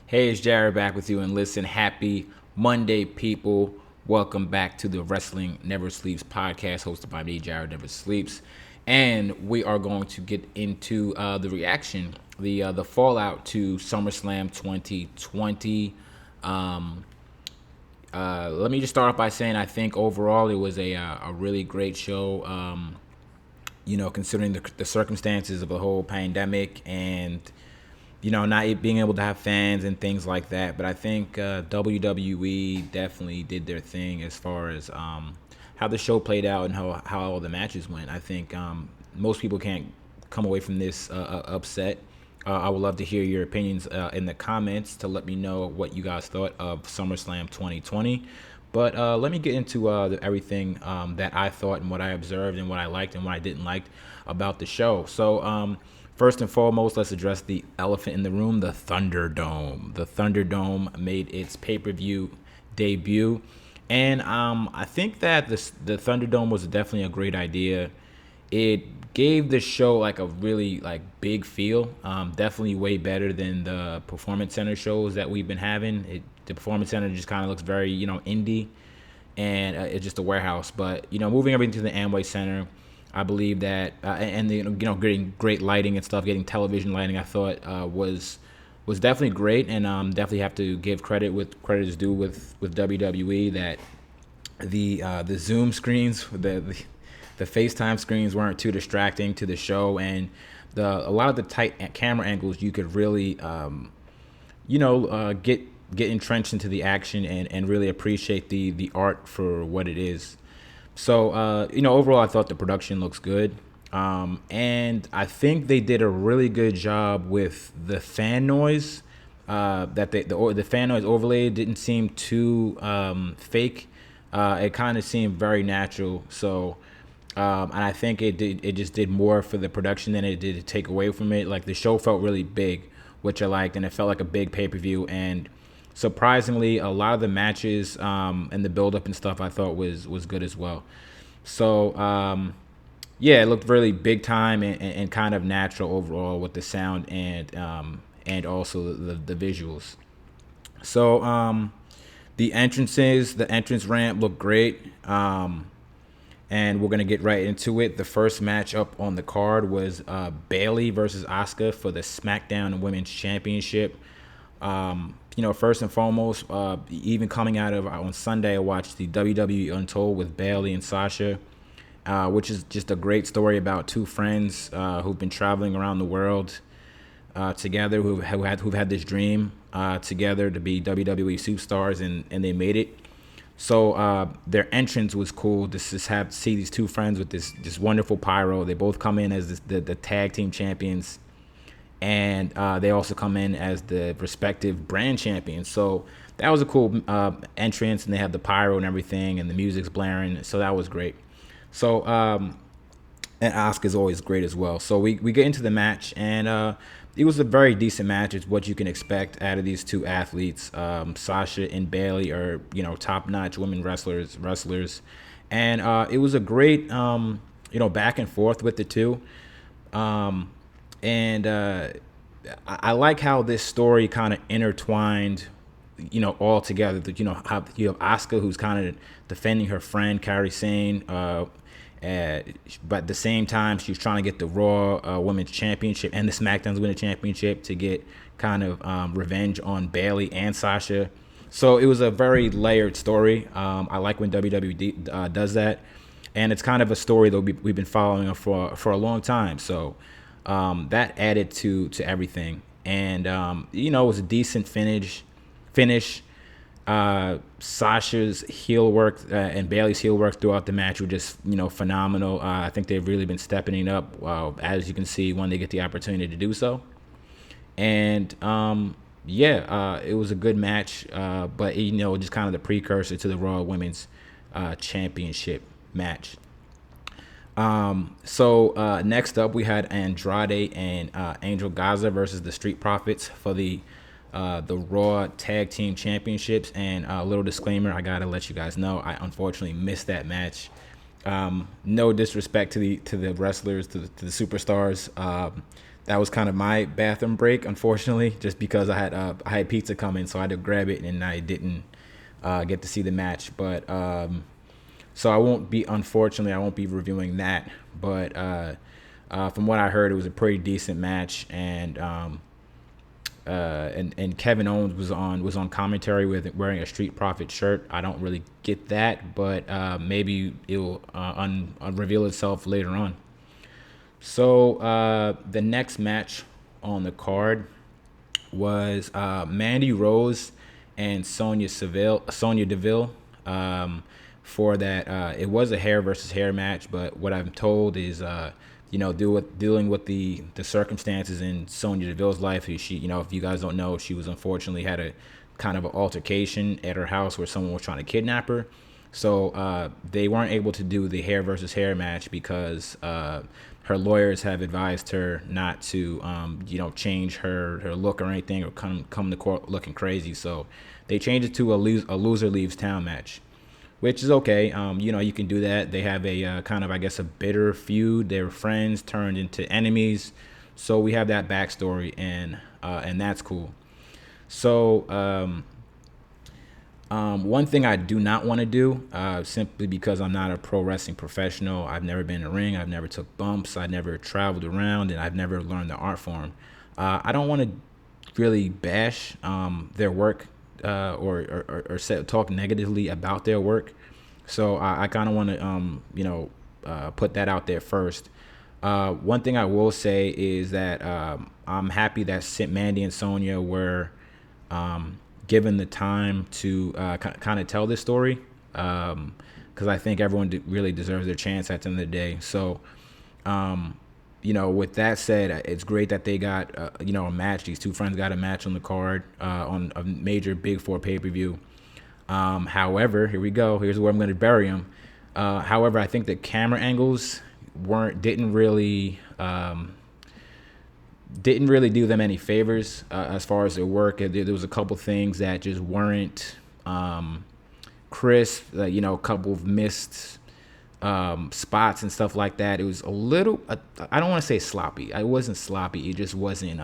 Hey, it's Jared back with you, and listen, happy Monday, people. Welcome back to the Wrestling Never Sleeps podcast, hosted by me, Jared Never Sleeps, and we are going to get into the reaction, the fallout to SummerSlam 2020. Um, Let me just start off by saying I think overall it was a really great show. Considering the circumstances of the whole pandemic and not being able to have fans and things like that. But I think WWE definitely did their thing as far as how the show played out and how all the matches went. I think most people can't come away from this upset. I would love to hear your opinions in the comments to let me know what you guys thought of SummerSlam 2020. But let me get into everything that I thought and what I observed and what I liked and what I didn't like about the show. So, first and foremost, let's address the elephant in the room, the Thunderdome. The Thunderdome made its pay-per-view debut, and I think that the Thunderdome was definitely a great idea. It gave the show like a really big feel. Definitely way better than the Performance Center shows that we've been having. The Performance Center just kind of looks very indie, and it's just a warehouse. But moving everything to the Amway Center, I believe that and the, getting great lighting and stuff, getting television lighting, I thought was definitely great, and definitely have to give credit is due with WWE that the Zoom screens, the FaceTime screens weren't too distracting to the show, and a lot of the tight camera angles you could really get entrenched into the action and really appreciate the art for what it is. So overall, I thought the production looks good, and I think they did a really good job with the fan noise. That the fan noise overlay didn't seem too fake. It kind of seemed very natural. So, and I think it just did more for the production than it did to take away from it. Like the show felt really big, which I liked, and it felt like a big pay-per-view. And surprisingly, a lot of the matches and the build-up and stuff I thought was good as well. So yeah, it looked really big time and kind of natural overall with the sound and also the visuals. So the entrance ramp looked great. And we're gonna get right into it. The first match up on the card was Bayley versus Asuka for the SmackDown Women's Championship. First and foremost, even coming out of on Sunday, I watched the WWE Untold with Bayley and Sasha, which is just a great story about two friends who've been traveling around the world together, who've had this dream together to be WWE superstars, and they made it. So their entrance was cool. To see these two friends with this wonderful pyro. They both come in as the tag team champions, and they also come in as the respective brand champions. So that was a cool entrance, and they have the pyro and everything, and the music's blaring. So that was great. So and Asuka's always great as well. So we get into the match, and it was a very decent match. It's what you can expect out of these two athletes. Sasha and Bayley are top-notch women wrestlers, and it was a great back and forth with the two. And I like how this story kind of intertwined, all together. How you have Asuka, who's kind of defending her friend Kairi Sane, but at the same time, she's trying to get the Raw Women's Championship and the SmackDown's Women's Championship to get kind of revenge on Bayley and Sasha. So it was a very layered story. I like when WWE does that, and it's kind of a story that we've been following for a long time. So that added to everything, and it was a decent finish. Sasha's heel work and Bayley's heel work throughout the match were just phenomenal. I think they've really been stepping it up, as you can see when they get the opportunity to do so. And it was a good match, but just kind of the precursor to the Raw Women's Championship match. So next up we had Andrade and Angel Gaza versus the Street Profits for the Raw Tag Team Championships. And a little disclaimer, I gotta let you guys know, I unfortunately missed that match. No disrespect to the wrestlers, to the superstars. That was kind of my bathroom break, unfortunately, just because I had pizza coming, so I had to grab it, and I didn't get to see the match. But so I won't be, unfortunately, I won't be reviewing that. But from what I heard, it was a pretty decent match, and Kevin Owens was on commentary with wearing a Street Profit shirt. I don't really get that, but maybe it'll reveal itself later on. So the next match on the card was Mandy Rose and Sonya Deville. For that, it was a hair versus hair match, but what I'm told is, dealing with the circumstances in Sonya Deville's life. She, if you guys don't know, she was unfortunately had a kind of an altercation at her house where someone was trying to kidnap her. So they weren't able to do the hair versus hair match because her lawyers have advised her not to, change her look or anything, or come to court looking crazy. So they changed it to a loser leaves town match, which is okay. You can do that. They have a kind of, I guess, a bitter feud. They were friends turned into enemies. So we have that backstory, and that's cool. So one thing I do not want to do, simply because I'm not a pro wrestling professional. I've never been in a ring. I've never took bumps. I never traveled around, and I've never learned the art form. I don't want to really bash their work, or talk negatively about their work. So I kind of want to put that out there first. One thing I will say is that I'm happy that Mandy and Sonya were given the time to kind of tell this story, because I think everyone really deserves their chance at the end of the day. So, with that said, it's great that they got a match. These two friends got a match on the card, on a major Big Four pay-per-view. However, here we go. Here's where I'm going to bury them. However, I think the camera angles didn't really do them any favors as far as their work. There was a couple things that just weren't crisp. A couple of missed spots and stuff like that. It was a little. I don't want to say sloppy. It wasn't sloppy. It just wasn't.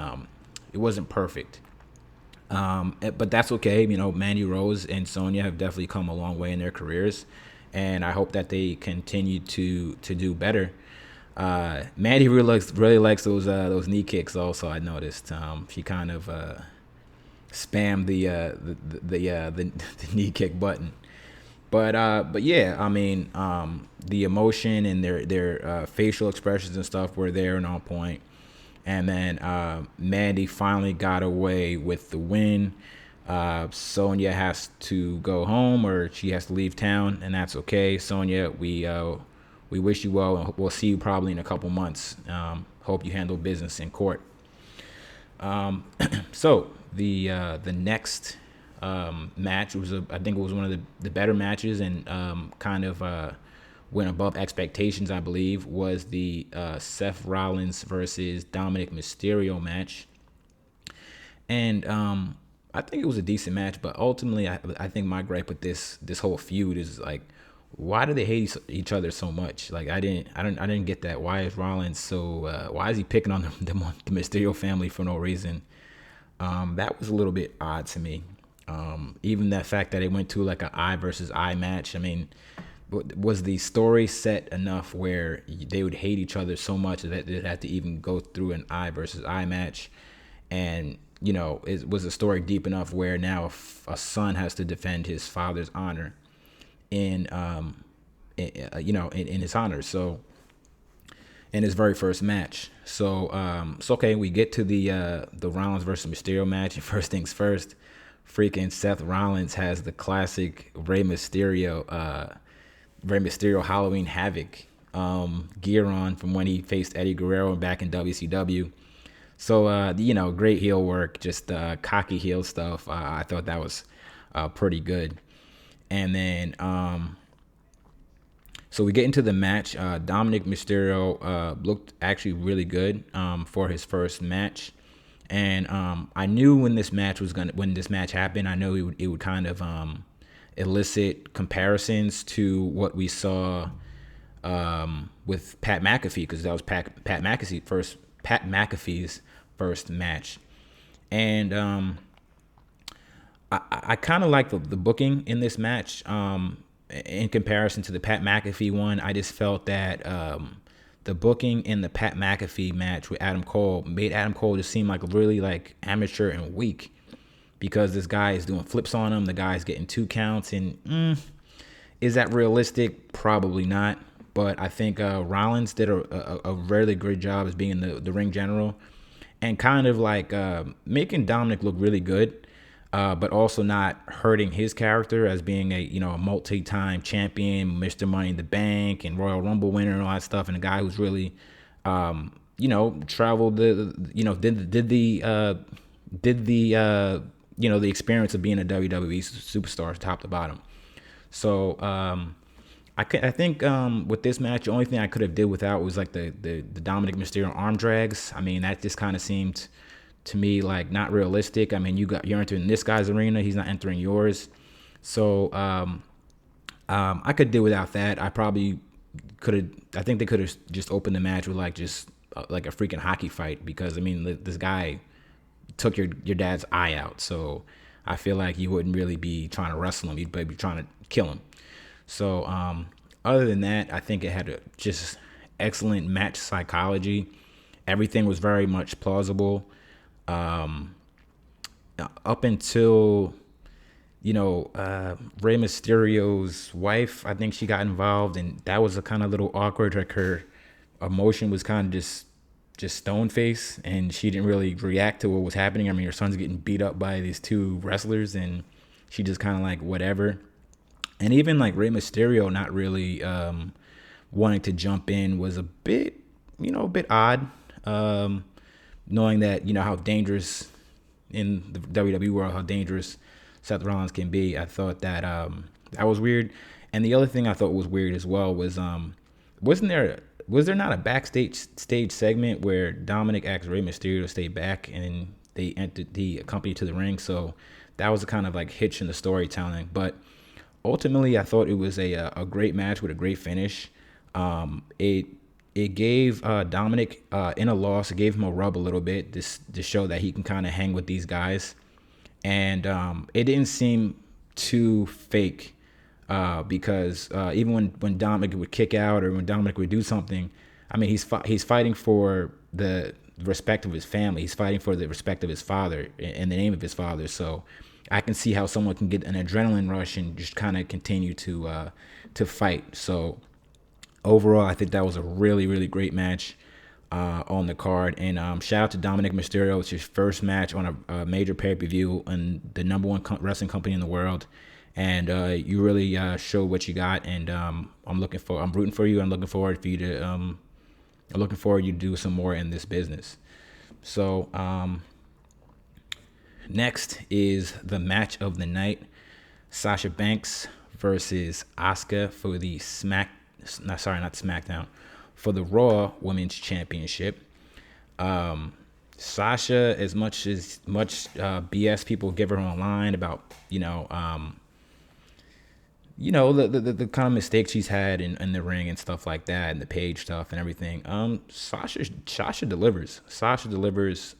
It wasn't perfect. But that's okay. Mandy Rose and Sonya have definitely come a long way in their careers, and I hope that they continue to do better. Mandy really likes those knee kicks. Also, I noticed she kind of spammed the knee kick button. But yeah, I mean, the emotion and their facial expressions and stuff were there and on point. And then Mandy finally got away with the win. Sonya has to go home, or she has to leave town, and that's okay. Sonya, we wish you well, and we'll see you probably in a couple months. Hope you handle business in court. So the next match I think it was one of the better matches, and kind of went above expectations, I believe, was the Seth Rollins versus Dominic Mysterio match. And I think it was a decent match, but ultimately I think my gripe with this whole feud is, like, why do they hate each other so much? Like, I didn't get that. Why is Rollins so why is he picking on the Mysterio family for no reason? That was a little bit odd to me. Even that fact that it went to like an eye versus eye match. I mean, was the story set enough where they would hate each other so much that they'd have to even go through an eye versus eye match? And it was a story deep enough where now a son has to defend his father's honor in his honor. So in his very first match. So so okay, we get to the Rollins versus Mysterio match, and first things first, freaking Seth Rollins has the classic Rey Mysterio Halloween Havoc gear on from when he faced Eddie Guerrero back in WCW. So great heel work, just cocky heel stuff. I thought that was pretty good. And then so we get into the match. Dominic Mysterio looked actually really good for his first match. And I knew when this match happened, I know it would kind of elicit comparisons to what we saw with Pat McAfee, because that was Pat McAfee's Pat McAfee's first match, and I kind of like the booking in this match. In comparison to the Pat McAfee one, I just felt that the booking in the Pat McAfee match with Adam Cole made Adam Cole just seem like really like amateur and weak, because this guy is doing flips on him. The guy's getting 2 counts, and is that realistic? Probably not. But I think Rollins did a really great job as being the ring general, and kind of like making Dominic look really good, but also not hurting his character as being a multi-time champion, Mr. Money in the Bank and Royal Rumble winner and all that stuff, and a guy who's really traveled the experience of being a WWE superstar top to bottom. So I think with this match, the only thing I could have did without was like the Dominic Mysterio arm drags. I mean, that just kind of seemed to me like not realistic. I mean, you're entering this guy's arena, he's not entering yours. So I could do without that. I probably could have. I think they could have just opened the match with like just like a freaking hockey fight, because I mean this guy took your dad's eye out. So I feel like you wouldn't really be trying to wrestle him. You'd be trying to kill him. So other than that, I think it had just excellent match psychology. Everything was very much plausible. Up until Rey Mysterio's wife, I think she got involved, and that was a kind of little awkward. Like her emotion was kind of just stone face, and she didn't really react to what was happening. I mean, her son's getting beat up by these two wrestlers, and she just kind of like whatever. And even like Rey Mysterio not really wanting to jump in was a bit odd, knowing that how dangerous in the WWE world, how dangerous Seth Rollins can be. I thought that that was weird. And the other thing I thought was weird as well was was there not a backstage segment where Dominic asked Rey Mysterio to stay back and they entered the company to the ring? So that was a kind of like hitch in the storytelling. But ultimately, I thought it was a great match with a great finish. It gave Dominic in a loss, it gave him a rub a little bit to show that he can kind of hang with these guys. And it didn't seem too fake, because even when Dominic would kick out or when Dominic would do something, I mean, he's fighting for the respect of his family. He's fighting for the respect of his father in the name of his father. So I can see how someone can get an adrenaline rush and just kind of continue to fight. So overall, I think that was a really, really great match on the card. And shout out to Dominic Mysterio. It's his first match on a major pay-per-view and the number one wrestling company in the world. And you really showed what you got. And I'm rooting for you. I'm looking forward you to do some more in this business. So next is the match of the night: Sasha Banks versus Asuka for the for the Raw Women's Championship. Sasha, as much BS people give her online about, the kind of mistakes she's had in the ring and stuff like that, and the Paige stuff and everything. Sasha delivers. Sasha delivers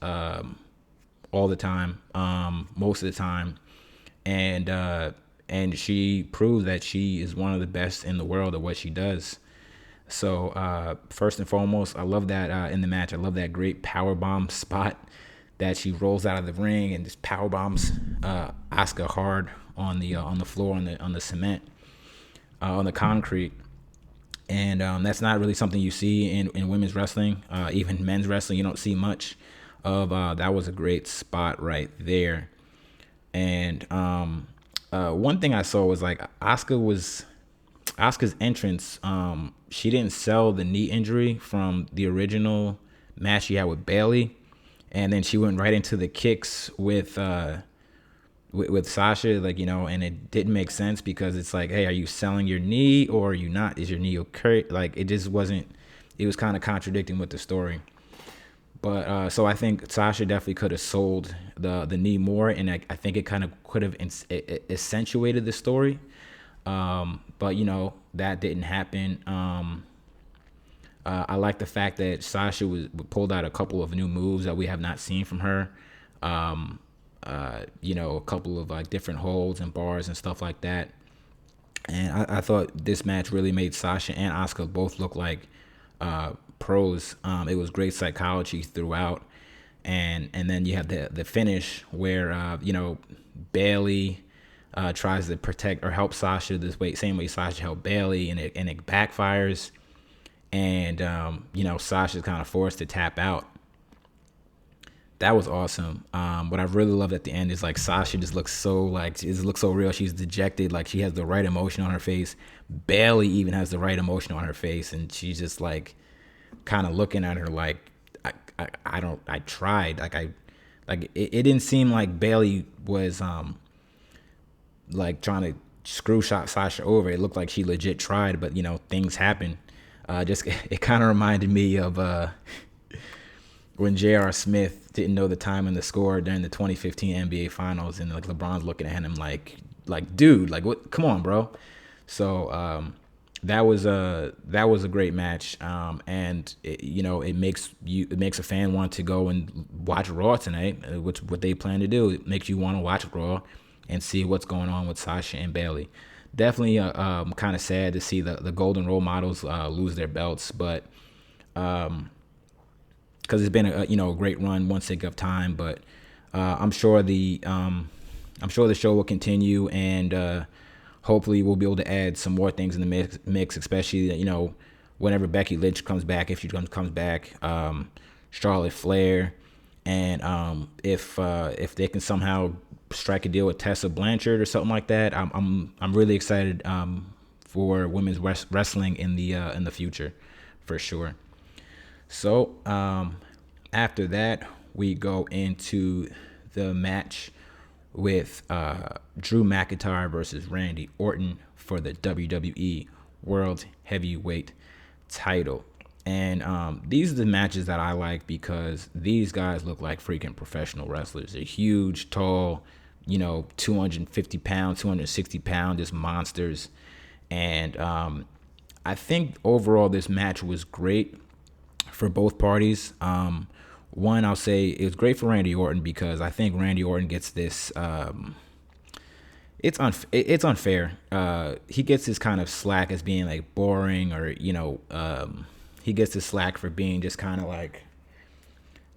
all the time, most of the time, and she proved that she is one of the best in the world at what she does. So first and foremost, I love that in the match. I love that great powerbomb spot that she rolls out of the ring and just powerbombs Asuka hard on the floor, on the cement, on the concrete. And that's not really something you see in women's wrestling. Even men's wrestling, you don't see much of. That was a great spot right there. And one thing I saw was like Asuka's entrance. She didn't sell the knee injury from the original match she had with Bayley, and then she went right into the kicks with Sasha, and it didn't make sense, because it's like, hey, are you selling your knee or are you not? Is your knee okay? Like, it just wasn't. It was kind of contradicting with the story. But so I think Sasha definitely could have sold the knee more, and I think it kind of could have accentuated the story. But that didn't happen. I like the fact that Sasha was pulled out a couple of new moves that we have not seen from her. A couple of like different holds and bars and stuff like that. And I thought this match really made Sasha and Asuka both look like pros. It was great psychology throughout, and then you have the finish where Bailey tries to protect or help Sasha this way, same way Sasha helped Bailey, and it backfires, and Sasha's kind of forced to tap out. That was awesome. What I really loved at the end is like Sasha just looks so real. She's dejected, like she has the right emotion on her face. Bailey even has the right emotion on her face, and she's just like kind of looking at her like I tried. It didn't seem like Bailey was like trying to screw shot Sasha over. It looked like she legit tried, but things happen. It kind of reminded me of when J.R. Smith didn't know the time and the score during the 2015 NBA Finals, and like LeBron's looking at him like dude, like what? Come on, bro. So that was a great match, and it makes a fan want to go and watch Raw tonight, which what they plan to do. It makes you want to watch Raw and see what's going on with Sasha and Bailey. Definitely kind of sad to see the Golden Role Models lose their belts, but because it's been a great run once they give time. But I'm sure the show will continue, and hopefully we'll be able to add some more things in the mix, especially whenever Becky Lynch comes back, if she comes back, Charlotte Flair, and if they can somehow strike a deal with Tessa Blanchard or something like that. I'm really excited for women's wrestling in the future, for sure. So after that, we go into the match with Drew McIntyre versus Randy Orton for the WWE World Heavyweight title. And these are the matches that I like because these guys look like freaking professional wrestlers. They're huge, tall, 250 pounds, 260 pounds, just monsters. And I think overall this match was great for both parties. One, I'll say it's great for Randy Orton because I think Randy Orton gets this. It's unfair. He gets this kind of slack as being like boring, or he gets this slack for being just kind of like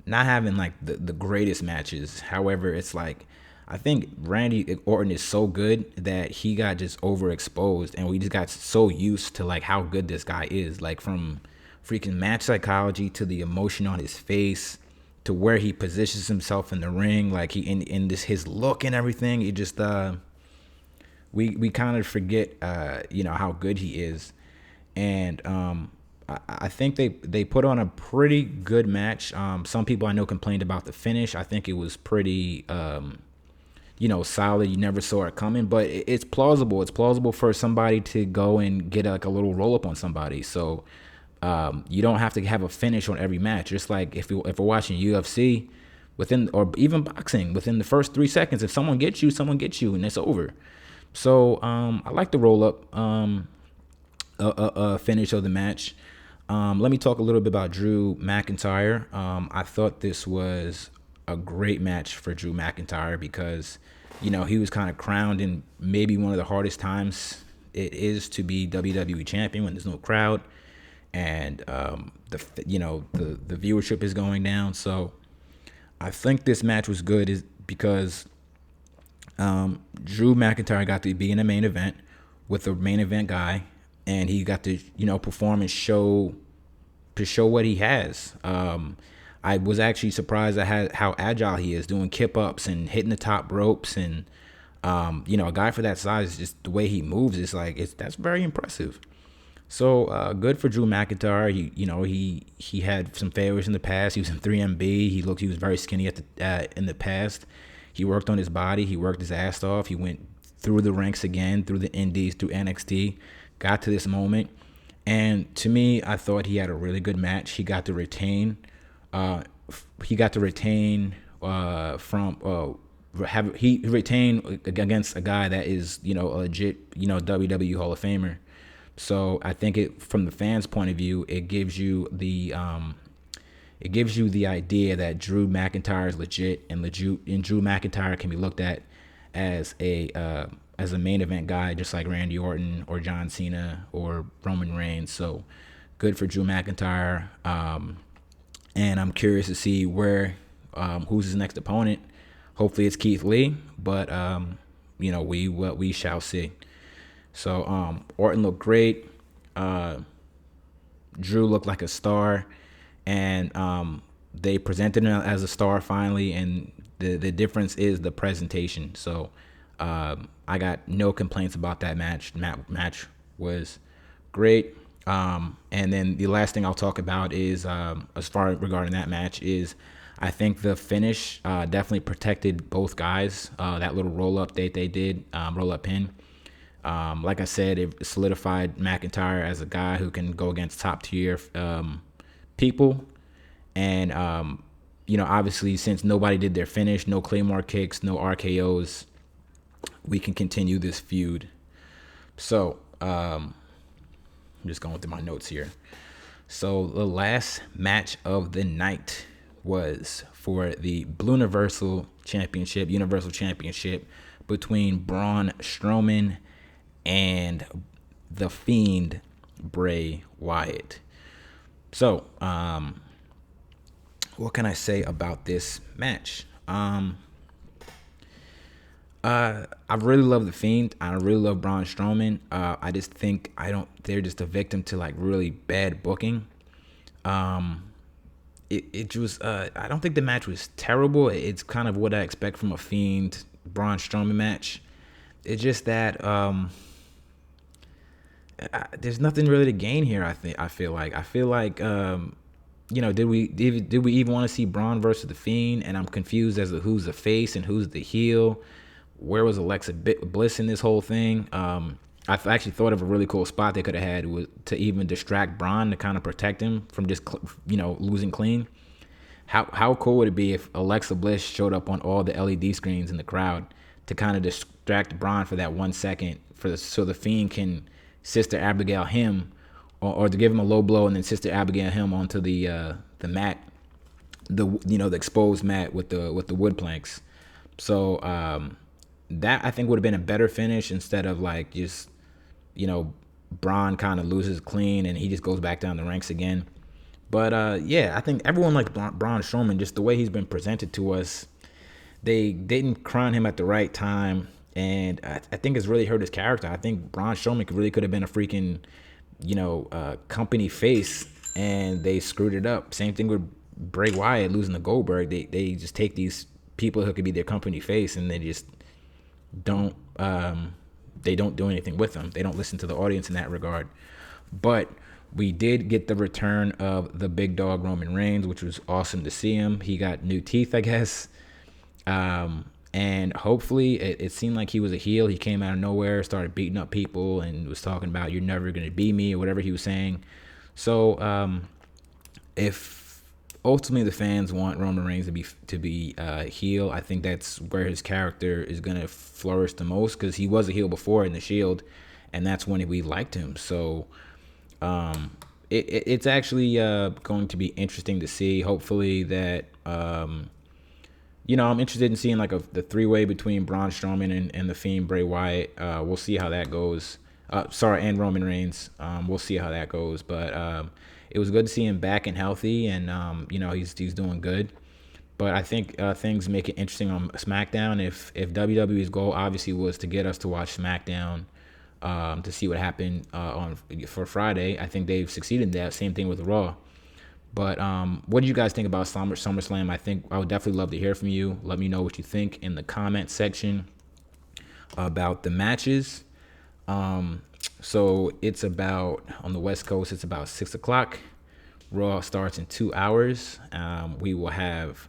not having like the greatest matches. However, it's like I think Randy Orton is so good that he got just overexposed, and we just got so used to like how good this guy is, like from freaking match psychology to the emotion on his face to where he positions himself in the ring, like he in this his look and everything. It just we kind of forget how good he is, and I think they put on a pretty good match. Some people I know complained about the finish. I think it was pretty solid. You never saw it coming, but it's plausible. It's plausible for somebody to go and get like a little roll up on somebody. So you don't have to have a finish on every match. Just like if we're watching UFC, or even boxing, within the first 3 seconds, if someone gets you, and it's over. So I like the roll up finish of the match. Let me talk a little bit about Drew McIntyre. I thought this was a great match for Drew McIntyre because he was kind of crowned in maybe one of the hardest times it is to be WWE champion when there's no crowd. And the viewership is going down. So I think this match was good is because Drew McIntyre got to be in the main event with the main event guy, and he got to perform and show what he has. I was actually surprised at how agile he is, doing kip ups and hitting the top ropes, and a guy for that size, just the way he moves is that's very impressive. So good for Drew McIntyre. He had some failures in the past. He was in 3MB. He was very skinny in the past. He worked on his body. He worked his ass off. He went through the ranks again, through the Indies, through NXT, got to this moment. And to me, I thought he had a really good match. He got to retain. He retained against a guy that is a legit WWE Hall of Famer. So I think from the fans' point of view, it gives you the idea that Drew McIntyre is legit, and Drew McIntyre can be looked at as a main event guy, just like Randy Orton or John Cena or Roman Reigns. So good for Drew McIntyre. And I'm curious to see who's his next opponent. Hopefully it's Keith Lee, but we shall see. So Orton looked great. Drew looked like a star, and they presented him as a star finally. And the difference is the presentation. So I got no complaints about that match. Match was great. And then the last thing I'll talk about is, as far regarding that match, is I think the finish definitely protected both guys. That little roll up they did, roll up pin. Like I said, it solidified McIntyre as a guy who can go against top tier people. And, obviously, since nobody did their finish, no Claymore kicks, no RKOs, we can continue this feud. So, I'm just going through my notes here. So, the last match of the night was for the Blue Universal Championship between Braun Strowman and The Fiend Bray Wyatt. So, what can I say about this match? I really love The Fiend. I really love Braun Strowman. I just think they're just a victim to like really bad booking. It was I don't think the match was terrible. It's kind of what I expect from a Fiend Braun Strowman match. It's just that there's nothing really to gain here. I feel like did we even want to see Braun versus the Fiend? And I'm confused as to who's the face and who's the heel. Where was Alexa Bliss in this whole thing? I actually thought of a really cool spot they could have had to even distract Braun to kind of protect him from just losing clean. How cool would it be if Alexa Bliss showed up on all the LED screens in the crowd to kind of distract Braun for that 1 second, so the Fiend can Sister Abigail him, or to give him a low blow and then Sister Abigail him onto the mat, the exposed mat with the wood planks. So that I think would have been a better finish instead of like just Braun kind of loses clean and he just goes back down the ranks again. But I think everyone likes Braun Strowman, just the way he's been presented to us. They didn't crown him at the right time, and I think it's really hurt his character. I think Braun Strowman really could have been a freaking, company face, and they screwed it up. Same thing with Bray Wyatt losing to Goldberg. They just take these people who could be their company face, and they just don't do anything with them. They don't listen to the audience in that regard. But we did get the return of the big dog Roman Reigns, which was awesome to see him. He got new teeth, I guess. And hopefully it seemed like he was a heel. He came out of nowhere, started beating up people, and was talking about "you're never going to be me" or whatever he was saying. So if ultimately the fans want Roman Reigns to be heel, I think that's where his character is going to flourish the most, because he was a heel before in the Shield, and that's when we liked him. So it's actually going to be interesting to see. Hopefully that I'm interested in seeing like the three-way between Braun Strowman and the Fiend Bray Wyatt. We'll see how that goes. And Roman Reigns. We'll see how that goes. But it was good to see him back and healthy, and he's doing good. But I think things make it interesting on SmackDown. If WWE's goal obviously was to get us to watch SmackDown, to see what happened for Friday, I think they've succeeded in that. Same thing with Raw. But what do you guys think about SummerSlam? I would definitely love to hear from you. Let me know what you think in the comment section about the matches. So it's about, on the West Coast, it's about 6 o'clock. Raw starts in 2 hours. We will have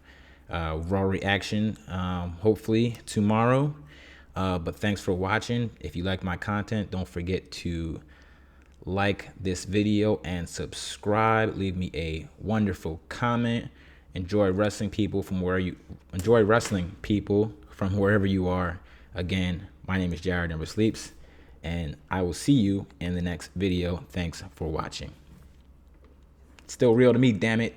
Raw reaction hopefully tomorrow. But thanks for watching. If you like my content, don't forget to like this video and subscribe. Leave me a wonderful comment. Enjoy wrestling people from wherever you are. Again, my name is Jared Never Sleeps, and I will see you in the next video. Thanks for watching. Still real to me, damn it.